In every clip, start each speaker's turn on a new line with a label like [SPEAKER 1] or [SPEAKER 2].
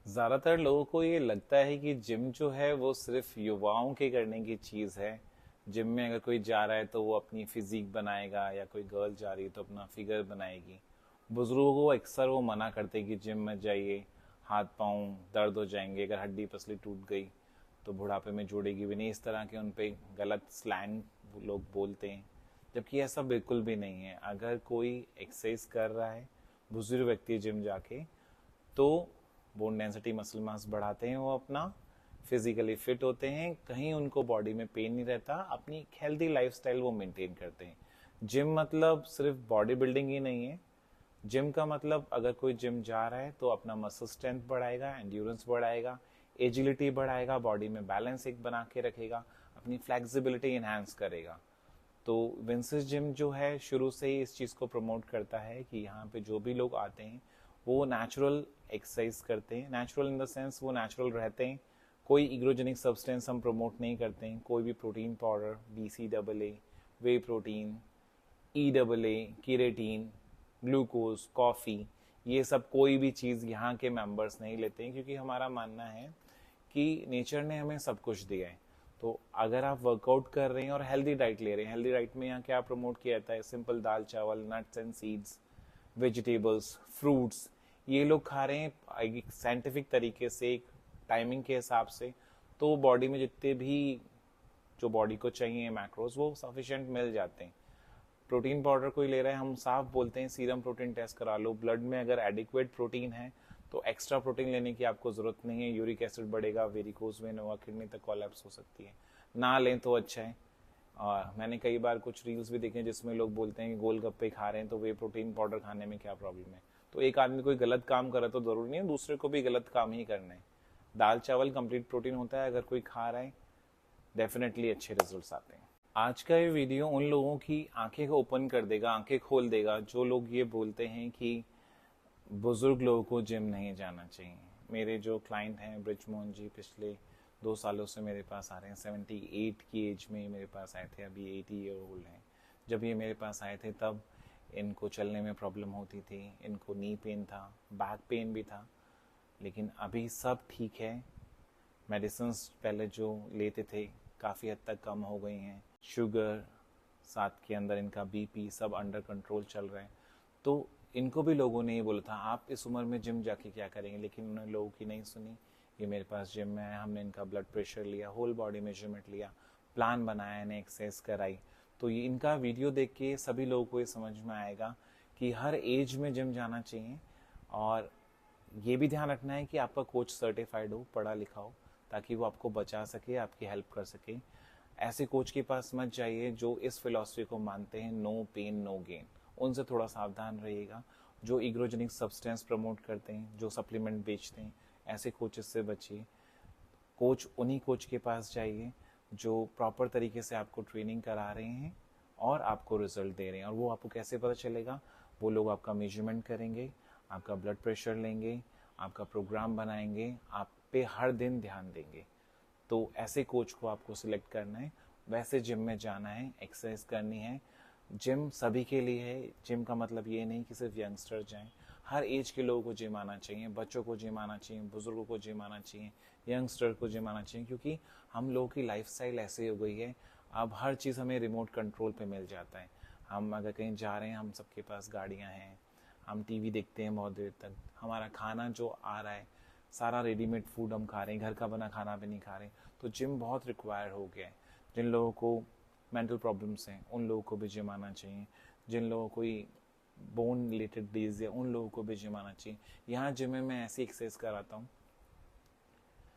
[SPEAKER 1] ज़्यादातर लोगों को ये लगता है कि जिम जो है वो सिर्फ युवाओं के करने की चीज़ है। जिम में अगर कोई जा रहा है तो वो अपनी फिजिक बनाएगा, या कोई गर्ल जा रही है तो अपना फिगर बनाएगी। बुजुर्गों को अक्सर वो मना करते हैं कि जिम मत जाइए, हाथ पाँव दर्द हो जाएंगे, अगर हड्डी पसली टूट गई तो बुढ़ापे में जुड़ेगी भी नहीं। इस तरह के उन पे गलत स्लैंग लोग बोलते हैं, जबकि ऐसा बिल्कुल भी नहीं है। अगर कोई एक्सरसाइज कर रहा है, बुजुर्ग व्यक्ति जिम जाके, तो बोन डेंसिटी मसल मास बढ़ाते हैं, वो अपना फिजिकली फिट होते हैं, कहीं उनको बॉडी में पेन नहीं रहता, अपनी एक हेल्दी लाइफस्टाइल वो मेंटेन करते हैं। जिम मतलब सिर्फ बॉडी बिल्डिंग ही नहीं है। जिम का मतलब अगर कोई जिम जा रहा है तो अपना मसल स्ट्रेंथ बढ़ाएगा, एंड्योरेंस बढ़ाएगा, एजिलिटी बढ़ाएगा, बॉडी में बैलेंस एक बना के रखेगा, अपनी फ्लेक्सिबिलिटी इनहेंस करेगा। तो विंसेस जिम जो है शुरू से ही इस चीज़ को प्रमोट करता है कि यहाँ पे जो भी लोग आते हैं वो नेचुरल एक्सरसाइज करते हैं। नेचुरल इन द सेंस वो नेचुरल रहते हैं। कोई इग्रोजेनिक सब्सटेंस हम प्रमोट नहीं करते हैं। कोई भी protein powder, BCAA, whey protein, EAA, creatine, glucose, coffee, ये सब कोई भी चीज़ यहाँ के मेंबर्स नहीं लेते हैं, क्योंकि हमारा मानना है कि नेचर ने हमें सब कुछ दिया है। तो अगर आप वर्कआउट कर रहे हैं और हेल्दी डाइट ले रहे हैं, हेल्दी डाइट में यहाँ क्या प्रमोट किया जाता है? सिंपल दाल चावल, nuts and seeds, vegetables, fruits, ये लोग खा रहे हैं एक साइंटिफिक तरीके से, एक टाइमिंग के हिसाब से। तो बॉडी में जितने भी जो बॉडी को चाहिए मैक्रोज वो सफिशिएंट मिल जाते हैं। प्रोटीन पाउडर कोई ले रहा है, हम साफ बोलते हैं सीरम प्रोटीन टेस्ट करा लो। ब्लड में अगर एडिक्वेट प्रोटीन है तो एक्स्ट्रा प्रोटीन लेने की आपको जरूरत नहीं है। यूरिक एसिड बढ़ेगा, वेरिकोज वेन होगा, किडनी तक कोलैप्स हो सकती है। ना लें तो अच्छा है। और मैंने कई बार कुछ रील्स भी देखे जिसमें लोग बोलते हैं कि गोलगप्पे खा रहे हैं तो वे प्रोटीन पाउडर खाने में क्या प्रॉब्लम है। तो एक आदमी कोई गलत काम करे तो जरूरी नहीं है दूसरे को भी गलत काम ही करना है। दाल चावल कंप्लीट प्रोटीन होता है, अगर कोई खा रहा है डेफिनेटली अच्छे रिजल्ट्स आते हैं। आज का ये वीडियो उन लोगों की आंखें को ओपन कर देगा, आंखें खोल देगा, जो लोग ये बोलते हैं कि बुजुर्ग लोगों को जिम नहीं जाना चाहिए। मेरे जो क्लाइंट हैं ब्रिजमोहन जी, पिछले 2 सालों से मेरे पास आ रहे हैं। 78 की एज में मेरे पास आए थे, अभी 80 ईयर ओल्ड हैं। जब ये मेरे पास आए थे तब इनको चलने में प्रॉब्लम होती थी, इनको नी पेन था, बैक पेन भी था, लेकिन अभी सब ठीक है। मेडिसिन पहले जो लेते थे काफ़ी हद तक कम हो गई हैं। शुगर साथ के अंदर इनका BP सब अंडर कंट्रोल चल रहा है। तो इनको भी लोगों ने ये बोला था आप इस उम्र में जिम जाके क्या करेंगे, लेकिन उन्होंने लोगों की नहीं सुनी। ये मेरे पास जिम में आया, हमने इनका ब्लड प्रेशर लिया, होल बॉडी मेजरमेंट लिया, प्लान बनाया, इन्हें एक्सरसाइज कराई। तो ये इनका वीडियो देख के सभी लोगों को ये समझ में आएगा कि हर एज में जिम जाना चाहिए। और ये भी ध्यान रखना है कि आपका कोच सर्टिफाइड हो, पढ़ा लिखा हो, ताकि वो आपको बचा सके, आपकी हेल्प कर सके। ऐसे कोच के पास मत जाइए जो इस फिलॉसफी को मानते हैं, नो पेन नो गेन। उनसे थोड़ा सावधान रहिएगा। जो इग्रोजेनिक सब्सटेंस प्रमोट करते हैं, जो सप्लीमेंट बेचते हैं, ऐसे कोचेस से बचिए। उन्हीं कोच के पास जाइए जो प्रॉपर तरीके से आपको ट्रेनिंग करा रहे हैं और आपको रिजल्ट दे रहे हैं। और वो आपको कैसे पता चलेगा? वो लोग आपका मेजरमेंट करेंगे, आपका ब्लड प्रेशर लेंगे, आपका प्रोग्राम बनाएंगे, आप पे हर दिन ध्यान देंगे। तो ऐसे कोच को आपको सिलेक्ट करना है, वैसे जिम में जाना है, एक्सरसाइज करनी है। जिम सभी के लिए है। जिम का मतलब ये नहीं कि सिर्फ यंगस्टर जाएं। हर एज के लोगों को जिम आना चाहिए, बच्चों को जिम आना चाहिए, बुजुर्गों को जिम आना चाहिए, यंगस्टर को जिम आना चाहिए। क्योंकि हम लोगों की लाइफस्टाइल ऐसे हो गई है, अब हर चीज़ हमें रिमोट कंट्रोल पे मिल जाता है। हम अगर कहीं जा रहे हैं, हम सबके पास गाड़ियाँ हैं, हम टीवी देखते हैं बहुत देर तक, हमारा खाना जो आ रहा है सारा रेडीमेड फूड हम खा रहे हैं, घर का बना खाना भी नहीं खा रहे। तो जिम बहुत रिक्वायर हो गया है। जिन लोगों को मेंटल प्रॉब्लम्स हैं उन लोगों को भी जिम आना चाहिए। जिन लोगों को कोई बोन रिलेटेड डिजीज है उन लोगों को भी जिम आना चाहिए। यहाँ जिम में मैं ऐसी एक्सरसाइज कराता हूँ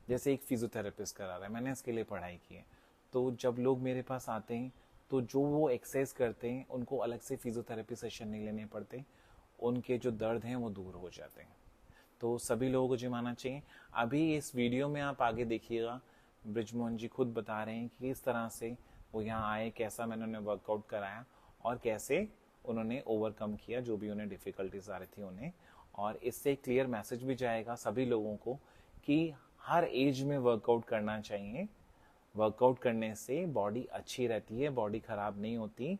[SPEAKER 1] जैसे एक फिजियोथेरेपिस्ट करा रहा है, मैंने इसके लिए पढ़ाई की है। तो जब लोग मेरे पास आते हैं तो जो वो एक्सरसाइज करते हैं उनको अलग से फिजियोथेरेपी सेशन नहीं लेने पड़ते, उनके जो दर्द हैं वो दूर हो जाते हैं। तो सभी लोगों को जिम आना चाहिए। अभी इस वीडियो में आप आगे देखिएगा, ब्रिजमोहन जी खुद बता रहे हैं कि किस तरह से वो यहाँ आए, कैसा मैंने उन्हें वर्कआउट कराया और कैसे उन्होंने ओवरकम किया जो भी उन्हें डिफिकल्टीज आ रही थी उन्हें। और इससे क्लियर मैसेज भी जाएगा सभी लोगों को कि हर एज में वर्कआउट करना चाहिए। वर्कआउट करने से बॉडी अच्छी रहती है, बॉडी खराब नहीं होती।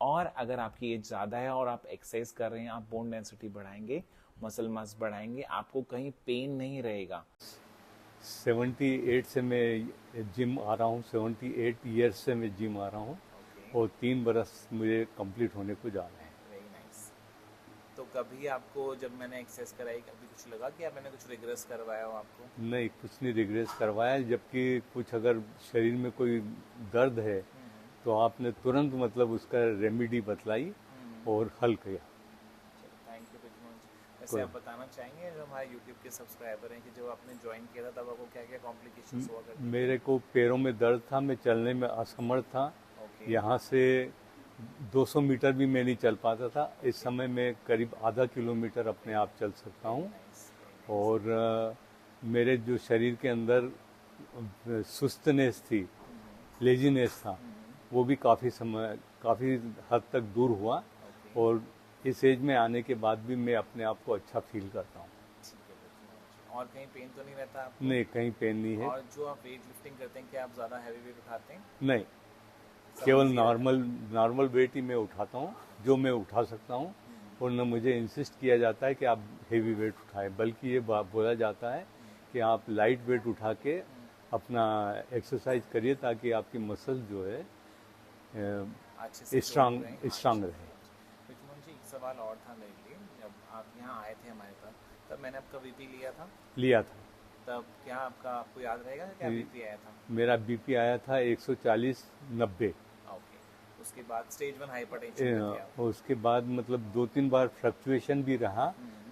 [SPEAKER 1] और अगर आपकी एज ज़्यादा है और आप एक्सरसाइज कर रहे हैं, आप बोन डेंसिटी बढ़ाएंगे, मसल मास बढ़ाएंगे, आपको कहीं पेन नहीं रहेगा।
[SPEAKER 2] 78 से मैं जिम आ रहा हूँ, 78 ईयर्स से मैं जिम आ रहा हूँ,
[SPEAKER 1] ओके,
[SPEAKER 2] और 3 बरस मुझे कंप्लीट होने को जा रहे हैं।
[SPEAKER 1] Very nice. तो कभी आपको जब मैंने एक्सरसाइज कराई कभी कुछ लगा कि आप मैंने कुछ रिग्रेस करवाया हो आपको?
[SPEAKER 2] नहीं, कुछ नहीं रिग्रेस करवाया, जबकि कुछ अगर शरीर में कोई दर्द है
[SPEAKER 1] हम्म।
[SPEAKER 2] तो आपने तुरंत मतलब उसका रेमेडी बतलाई
[SPEAKER 1] हम्म।
[SPEAKER 2] और हल किया।
[SPEAKER 1] चलो, थैंक यू बिजमोहन जी। वैसे
[SPEAKER 2] कोई
[SPEAKER 1] आप बताना चाहेंगे जो हमारे यूट्यूब के सब्सक्राइबर हैं कि जब आपने ज्वाइन किया था तब आपको क्या क्या कॉम्प्लिकेशंस हुआ करती थी?
[SPEAKER 2] मेरे को पैरों में दर्द था, मैं चलने में असमर्थ था।
[SPEAKER 1] ओके।
[SPEAKER 2] यहाँ से 200 मीटर भी मैं नहीं चल पाता था। इस
[SPEAKER 1] ओके।
[SPEAKER 2] समय मैं करीब आधा किलोमीटर अपने आप चल सकता
[SPEAKER 1] वेरी
[SPEAKER 2] हूँ।
[SPEAKER 1] Nice, very nice.
[SPEAKER 2] और मेरे जो शरीर के अंदर सुस्तनेस थी, लेजीनेस था, वो भी काफ़ी हद तक दूर हुआ।
[SPEAKER 1] ओके।
[SPEAKER 2] और इस एज में आने के बाद भी मैं अपने आप को अच्छा फील करता हूँ।
[SPEAKER 1] ठीक है बिजमोहन जी, और कहीं पेन तो नहीं रहता आपको?
[SPEAKER 2] नहीं, कहीं पेन नहीं है।
[SPEAKER 1] और जो आप वेट लिफ्टिंग करते हैं क्या आप ज़्यादा हैवी वेट उठाते हैं?
[SPEAKER 2] नहीं,
[SPEAKER 1] सब
[SPEAKER 2] केवल
[SPEAKER 1] इजी रहता है?
[SPEAKER 2] नॉर्मल नॉर्मल वेट ही मैं उठाता हूँ, जो मैं उठा सकता हूँ। और न मुझे इंसिस्ट किया जाता है कि आप हेवी वेट उठाएं, बल्कि ये बोला जाता है कि आप लाइट वेट उठा के अपना एक्सरसाइज करिए, ताकि आपकी मसल जो है
[SPEAKER 1] अच्छे से ग्रोथ
[SPEAKER 2] स्ट्रांग
[SPEAKER 1] रहे।
[SPEAKER 2] स्ट्रांग
[SPEAKER 1] अच्छा,
[SPEAKER 2] रहे।
[SPEAKER 1] बिजमोहन जी एक सवाल और था मेरे लिए। जब आप यहाँ आए थे हमारे पास तब मैंने आपका बीपी लिया था,
[SPEAKER 2] लिया था।
[SPEAKER 1] तब क्या आपको याद रहेगा क्या बीपी आया था?
[SPEAKER 2] मेरा बीपी आया था 140/90।
[SPEAKER 1] ओके। उसके बाद स्टेज 1 हाइपरटेंशन में थे आप?
[SPEAKER 2] उसके बाद मतलब 2-3 बार फ्लक्चुएशन भी रहा,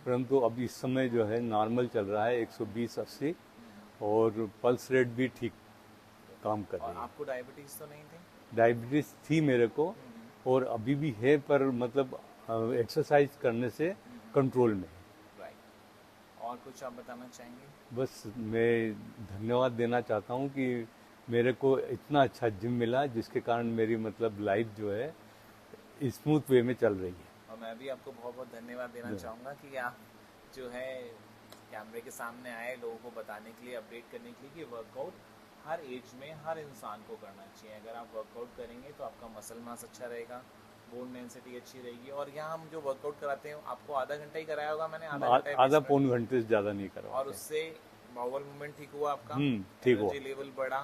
[SPEAKER 2] परंतु अब इस समय जो है नॉर्मल चल रहा है, 120/80। और पल्स रेट भी ठीक काम कर
[SPEAKER 1] और
[SPEAKER 2] रही है।
[SPEAKER 1] आपको डायबिटीज़ तो नहीं थी?
[SPEAKER 2] डायबिटीज थी मेरे को, और अभी भी है, पर मतलब एक्सरसाइज करने से कंट्रोल में है।
[SPEAKER 1] राइट। और कुछ आप बताना चाहेंगे?
[SPEAKER 2] बस मैं धन्यवाद देना चाहता हूँ कि मेरे को इतना अच्छा जिम मिला, जिसके कारण मेरी मतलब लाइफ जो है स्मूथ वे में चल रही है।
[SPEAKER 1] और मैं भी आपको बहुत बहुत धन्यवाद देना चाहूँगा कि आप जो है कैमरे के सामने आए लोगों को बताने के लिए, अपडेट करने के लिए कि वर्कआउट हर एज में हर इंसान को करना चाहिए। अगर आप वर्कआउट करेंगे तो आपका मसल मास अच्छा रहेगा, बोन डेंसिटी अच्छी रहेगी। और यहाँ हम जो वर्कआउट कराते हैं आपको आधा घंटा ही कराया होगा मैंने, आधा घंटा
[SPEAKER 2] आधा
[SPEAKER 1] 20 मिनट,
[SPEAKER 2] पौन घंटे से ज़्यादा नहीं
[SPEAKER 1] और
[SPEAKER 2] करवाते।
[SPEAKER 1] उससे बाउल मूवमेंट ठीक हुआ आपका,
[SPEAKER 2] ठीक हुआ।
[SPEAKER 1] एनर्जी लेवल बढ़ा,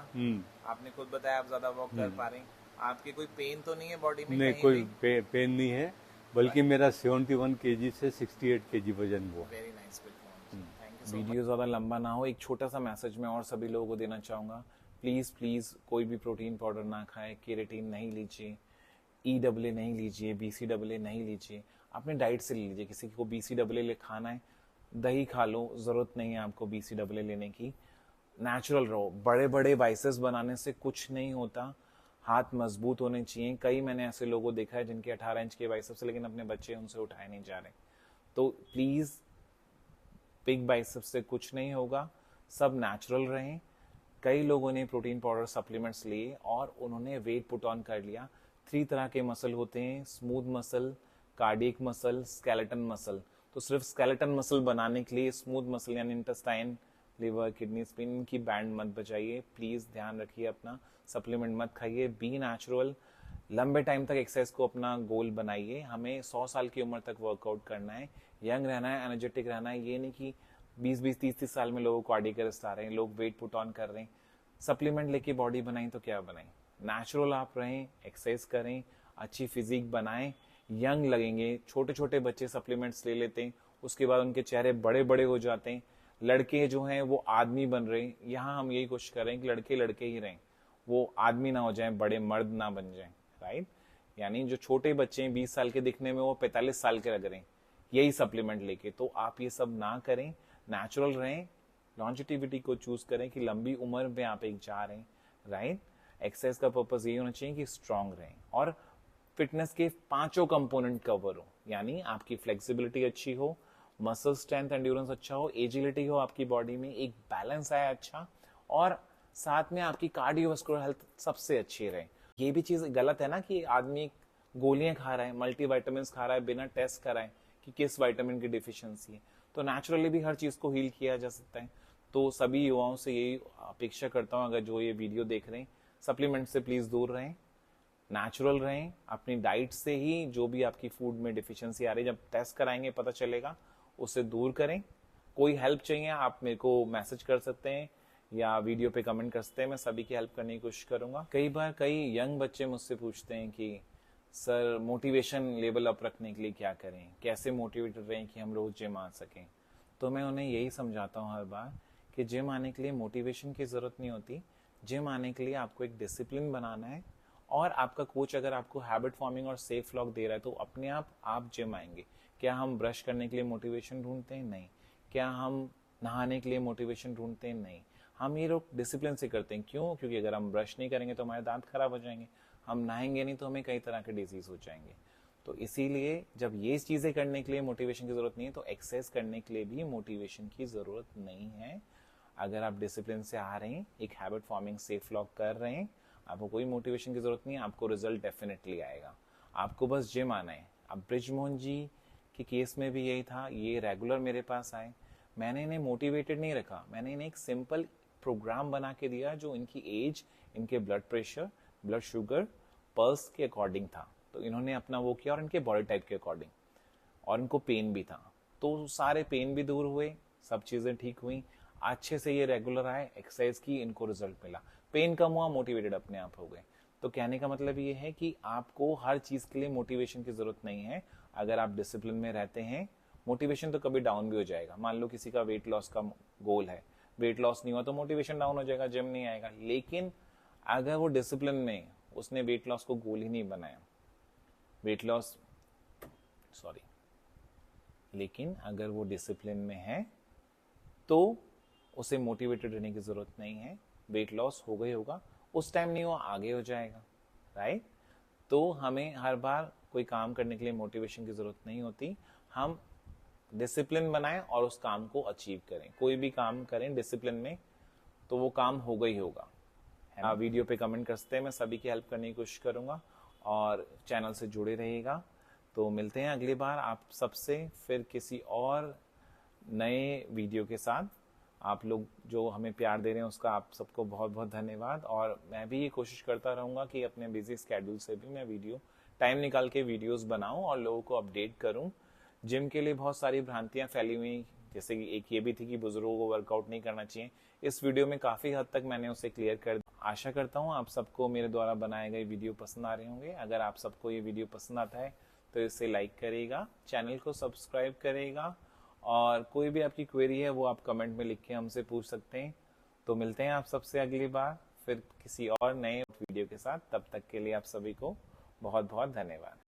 [SPEAKER 1] आपने खुद बताया आप ज़्यादा वॉक कर पा रहे हैं, आपके कोई पेन तो नहीं है बॉडी में
[SPEAKER 2] नहीं,
[SPEAKER 1] कहीं
[SPEAKER 2] कोई
[SPEAKER 1] भी?
[SPEAKER 2] पेन नहीं है, बल्कि मेरा 71 केजी से 68 केजी वजन हुआ।
[SPEAKER 1] Very nice, thank you so much. Video ज़्यादा लंबा ना हो, एक छोटा सा मैसेज मैं और सभी लोगों को देना चाहूँगा। प्लीज़ प्लीज़ कोई भी प्रोटीन पाउडर ना खाएं, केराटिन नहीं लीजिए, EAA नहीं लीजिए, BCAA नहीं लीजिए, अपने डाइट से ले लीजिए। किसी को BCAA खाना है, दही खा लो, ज़रूरत नहीं है आपको BCAA लेने की। नेचुरल रहो, बड़े बड़े बाइसेप्स बनाने से कुछ नहीं होता, हाथ मजबूत होने चाहिए। कई मैंने ऐसे लोगों को देखा है जिनके 18 इंच के बाइसेप्स, लेकिन अपने बच्चे उनसे उठाए नहीं जा रहे। तो प्लीज़ बिग बाइसेप्स से कुछ नहीं होगा, सब नेचुरल रहें। कई लोगों ने प्रोटीन पाउडर सप्लीमेंट्स लिए और उन्होंने वेट पुट ऑन कर लिया। 3 तरह के मसल होते हैं, smooth muscle, cardiac muscle, skeleton muscle. तो सिर्फ स्केलेटन मसल बनाने के लिए स्मूथ मसल यानी इंटेस्टाइन, लिवर, किडनी, स्पिन की बैंड मत बजाइए। प्लीज ध्यान रखिए अपना, सप्लीमेंट मत खाइए, बी नेचुरल। लंबे टाइम तक एक्सरसाइज को अपना गोल बनाइए। हमें 100 साल की उम्र तक वर्कआउट करना है, यंग रहना है, एनर्जेटिक रहना है। ये नहीं कि 20-20, 30-30 साल में लोगों को कार्डियक अरेस्ट आ रहे हैं, लोग वेट पुट ऑन कर रहे हैं। सप्लीमेंट लेके बॉडी बनाई तो क्या बनाई, नेचुरल आप रहें, एक्सरसाइज करें, अच्छी फिजिक बनाएं, यंग लगेंगे। छोटे छोटे बच्चे सप्लीमेंट्स ले लेते हैं, उसके बाद उनके चेहरे बड़े बड़े हो जाते हैं। लड़के जो हैं वो आदमी बन रहे हैं। यहाँ हम यही कोशिश कर रहे हैं कि लड़के लड़के ही रहें, वो आदमी ना हो जाएं, बड़े मर्द ना बन जाएं। राइट, यानी जो छोटे बच्चे हैं 20 साल के दिखने में वो 45 साल के लग रहे हैं यही सप्लीमेंट लेके। तो आप ये सब ना करें, नेचुरल रहें, लॉन्जिटिविटी को चूज करें कि लंबी उम्र में आप एक जा रहे हैं। राइट, एक्सरसाइज का पर्पज ये होना चाहिए कि स्ट्रांग रहें और फिटनेस के 5 कंपोनेंट कवर हो, यानी आपकी फ्लेक्सिबिलिटी अच्छी हो, मसल स्ट्रेंथ एंड्योरेंस अच्छा हो, एजिलिटी हो आपकी बॉडी में, एक बैलेंस आए अच्छा, और साथ में आपकी कार्डियोवास्कुलर हेल्थ सबसे अच्छी रहे। ये भी चीज गलत है ना कि आदमी गोलियां खा रहा है, मल्टीविटामिन खा रहा है बिना टेस्ट कराए कि किस विटामिन की डिफिशियंसी है। तो नेचुरली भी हर चीज को हील किया जा सकता है। तो सभी युवाओं से यही अपेक्षा करता हूं, अगर जो ये वीडियो देख रहे हैं, सप्लीमेंट से प्लीज दूर रहें, नेचुरल रहें। अपनी डाइट से ही जो भी आपकी फूड में डिफिशियंसी आ रही है जब टेस्ट कराएंगे पता चलेगा, उससे दूर करें। कोई हेल्प चाहिए आप मेरे को मैसेज कर सकते हैं या वीडियो पे कमेंट कर सकते हैं, मैं सभी की हेल्प करने की कोशिश करूंगा। कई बार कई यंग बच्चे मुझसे पूछते हैं कि सर मोटिवेशन लेवल अप रखने के लिए क्या करें, कैसे मोटिवेटेड रहें कि हम रोज जिम आ सकें। तो मैं उन्हें यही समझाता हूँ हर बार कि जिम आने के लिए मोटिवेशन की जरूरत नहीं होती। जिम आने के लिए आपको एक डिसिप्लिन बनाना है और आपका कोच अगर आपको हैबिट फॉर्मिंग और सेफ लॉक दे रहा है तो अपने आप जिम आएंगे। क्या हम ब्रश करने के लिए मोटिवेशन ढूंढते हैं? नहीं। क्या हम नहाने के लिए मोटिवेशन ढूंढते हैं? नहीं। हम ये लोग डिसिप्लिन से करते हैं। क्यों? क्योंकि अगर हम ब्रश नहीं करेंगे तो हमारे दांत खराब हो जाएंगे, हम नहाएंगे नहीं तो हमें कई तरह के डिजीज हो जाएंगे। तो इसीलिए जब ये चीजें करने के लिए मोटिवेशन की जरूरत नहीं है तो एक्सरसाइज करने के लिए भी मोटिवेशन की जरूरत नहीं है। अगर आप डिसिप्लिन से आ रहे हैं, एक हैबिट फॉर्मिंग सेफ लॉक कर रहे हैं, आपको कोई मोटिवेशन की जरूरत नहीं है, आपको रिजल्ट डेफिनेटली आएगा। आपको बस जिम आना है। अब ब्रिजमोहन जी के केस में भी यही था, ये रेगुलर मेरे पास आए, मैंने इन्हें मोटिवेटेड नहीं रखा, मैंने इन्हें एक सिंपल प्रोग्राम बना के दिया जो इनकी एज, इनके blood pressure, blood sugar, pulse के अकॉर्डिंग था। तो इन्होंने अपना वो किया और इनके बॉडी टाइप के अकॉर्डिंग, और इनको पेन भी था तो सारे पेन भी दूर हुए, सब चीजें ठीक हुई, अच्छे से ये रेगुलर आए, एक्सरसाइज की, इनको रिजल्ट मिला, पेन कम हुआ, मोटिवेटेड अपने आप हो गए। तो कहने का मतलब ये है कि आपको हर चीज के लिए मोटिवेशन की जरूरत नहीं है। अगर आप डिसिप्लिन में रहते हैं, मोटिवेशन तो कभी डाउन भी हो जाएगा। मान लो किसी का वेट लॉस का गोल है, वेट लॉस नहीं हुआ तो मोटिवेशन डाउन हो जाएगा, जिम नहीं आएगा। लेकिन अगर वो डिसिप्लिन में, उसने वेट लॉस को गोल ही नहीं बनाया, वेट लॉस सॉरी लेकिन अगर वो डिसिप्लिन में है तो उसे मोटिवेटेड रहने की जरूरत नहीं है। वेट लॉस हो गई होगा, उस टाइम नहीं हुआ, आगे हो जाएगा, राइट। तो हमें हर बार कोई काम करने के लिए मोटिवेशन की जरूरत नहीं होती। हम डिसिप्लिन बनाएं और उस काम को अचीव करें। कोई भी काम करें डिसिप्लिन में तो वो काम होगा ही होगा। आप वीडियो पे कमेंट कर सकते हैं, मैं सभी की हेल्प करने की कोशिश करूंगा और चैनल से जुड़े रहिएगा। तो मिलते हैं अगली बार आप सबसे फिर किसी और नए वीडियो के साथ। आप लोग जो हमें प्यार दे रहे हैं उसका आप सबको बहुत बहुत धन्यवाद। और मैं भी ये कोशिश करता रहूंगा कि अपने बिजी स्केड्यूल से भी मैं वीडियो टाइम निकाल के वीडियोस बनाऊं और लोगों को अपडेट करूं। जिम के लिए बहुत सारी भ्रांतियां फैली हुई, जैसे कि एक ये भी थी कि बुजुर्गों को वर्कआउट नहीं करना चाहिए। इस वीडियो में काफी हद तक मैंने उसे क्लियर कर। आशा करता हूं आप सबको मेरे द्वारा बनाए गए वीडियो पसंद आ रहे होंगे। अगर आप सबको ये वीडियो पसंद आता है तो इसे लाइक करेगा, चैनल को सब्सक्राइब करेगा और कोई भी आपकी क्वेरी है वो आप कमेंट में लिख के हमसे पूछ सकते हैं। तो मिलते हैं आप सबसे अगली बार फिर किसी और नए वीडियो के साथ। तब तक के लिए आप सभी को बहुत बहुत धन्यवाद।